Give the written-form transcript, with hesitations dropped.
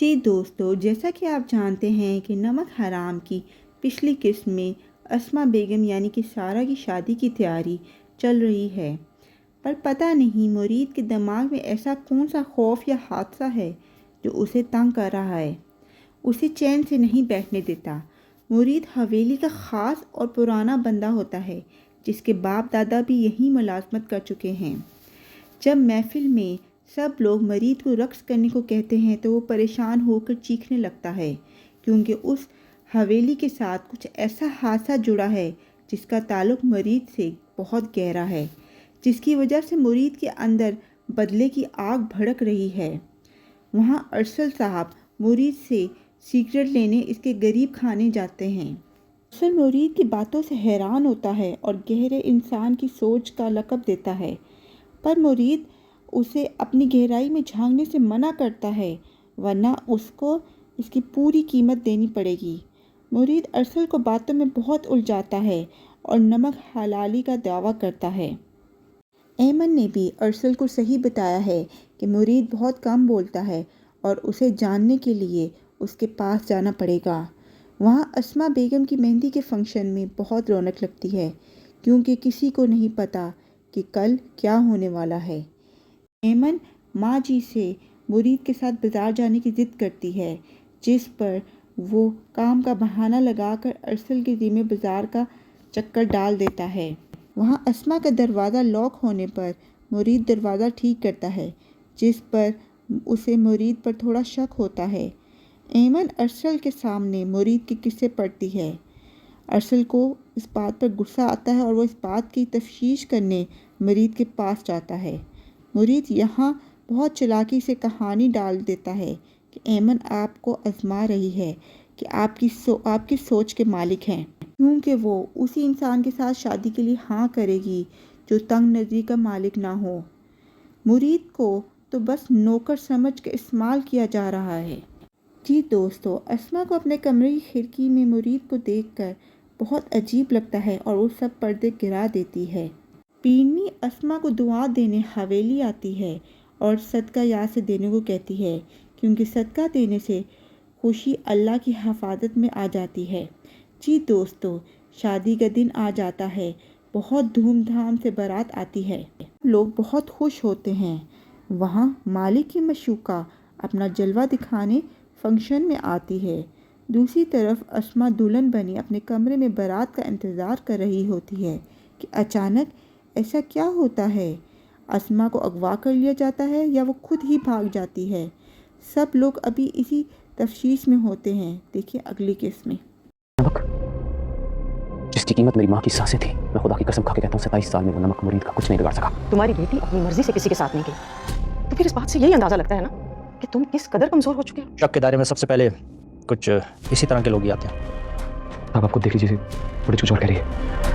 جی دوستو، جیسا کہ آپ جانتے ہیں کہ نمک حرام کی پچھلی قسط میں اسما بیگم یعنی کہ سارہ کی شادی کی تیاری چل رہی ہے، پر پتہ نہیں مرید کے دماغ میں ایسا کون سا خوف یا حادثہ ہے جو اسے تنگ کر رہا ہے، اسے چین سے نہیں بیٹھنے دیتا۔ مرید حویلی کا خاص اور پرانا بندہ ہوتا ہے جس کے باپ دادا بھی یہی ملازمت کر چکے ہیں۔ جب محفل میں سب لوگ مرید کو رقص کرنے کو کہتے ہیں تو وہ پریشان ہو کر چیخنے لگتا ہے، کیونکہ اس حویلی کے ساتھ کچھ ایسا حادثہ جڑا ہے جس کا تعلق مرید سے بہت گہرا ہے، جس کی وجہ سے مرید کے اندر بدلے کی آگ بھڑک رہی ہے۔ وہاں ارسل صاحب مرید سے سگریٹ لینے اس کے غریب خانے جاتے ہیں۔ ارسل مرید کی باتوں سے حیران ہوتا ہے اور گہرے انسان کی سوچ کا لقب دیتا ہے، پر مرید اسے اپنی گہرائی میں جھانکنے سے منع کرتا ہے، ورنہ اس کو اس کی پوری قیمت دینی پڑے گی۔ مرید ارسل کو باتوں میں بہت الجھاتا ہے اور نمک حلالی کا دعویٰ کرتا ہے۔ ایمن نے بھی ارسل کو صحیح بتایا ہے کہ مرید بہت کم بولتا ہے اور اسے جاننے کے لیے اس کے پاس جانا پڑے گا۔ وہاں اسما بیگم کی مہندی کے فنکشن میں بہت رونق لگتی ہے، کیونکہ کسی کو نہیں پتہ کہ کل کیا ہونے والا ہے۔ ایمن ماں جی سے مرید کے ساتھ بازار جانے کی ضد کرتی ہے، جس پر وہ کام کا بہانہ لگا کر ارسل کے ذمہ بازار کا چکر ڈال دیتا ہے۔ وہاں اسما کا دروازہ لاک ہونے پر مرید دروازہ ٹھیک کرتا ہے، جس پر اسے مرید پر تھوڑا شک ہوتا ہے۔ ایمن ارسل کے سامنے مرید کے قصے پڑھتی ہے۔ ارسل کو اس بات پر غصہ آتا ہے اور وہ اس بات کی تفتیش کرنے مرید کے پاس جاتا ہے۔ مرید یہاں بہت چالاکی سے کہانی ڈال دیتا ہے کہ ایمن آپ کو آزما رہی ہے کہ آپ کی سوچ کے مالک ہیں، کیونکہ وہ اسی انسان کے ساتھ شادی کے لیے ہاں کرے گی جو تنگ نظری کا مالک نہ ہو۔ مرید کو تو بس نوکر سمجھ کے استعمال کیا جا رہا ہے۔ جی دوستو، اسما کو اپنے کمرے کی کھڑکی میں مرید کو دیکھ کر بہت عجیب لگتا ہے اور وہ سب پردے گرا دیتی ہے۔ پیرنی اسما کو دعا دینے حویلی آتی ہے اور صدقہ یا سے دینے کو کہتی ہے، کیونکہ صدقہ دینے سے خوشی اللہ کی حفاظت میں آ جاتی ہے۔ جی دوستو، شادی کا دن آ جاتا ہے، بہت دھوم دھام سے بارات آتی ہے، لوگ بہت خوش ہوتے ہیں۔ وہاں مالک کی معشوقہ اپنا جلوہ دکھانے فنکشن میں آتی ہے۔ دوسری طرف اسما دلہن بنی اپنے کمرے میں بارات کا انتظار کر رہی ہوتی ہے کہ اچانک ایسا کیا ہوتا ہے؟ اسما کو اغوا کر لیا جاتا ہے یا وہ خود ہی بھاگ جاتی ہے؟ سب لوگ ابھی اسی تفتیش میں ہوتے ہیں۔ دیکھیں اگلی قسط میں۔ نمک جس کی قیمت میری ماں کی سانسیں تھی، میں خدا کی قسم کھا کے کہتا ہوں 27 سال میں وہ نمک مرید کا کچھ نہیں بگاڑ سکا۔ تمہاری بیٹی اپنی مرضی سے کسی کے ساتھ نہیں گئی، تو پھر اس بات سے یہی اندازہ لگتا ہے نا کہ تم کس قدر کمزور ہو چکے ہو۔ شک کے دائرے میں سب سے پہلے کچھ اسی طرح کے لوگ ہی آتے ہیں۔ آپ خود دیکھ لیجیے، بڑی کچھ اور کہہ رہی ہے۔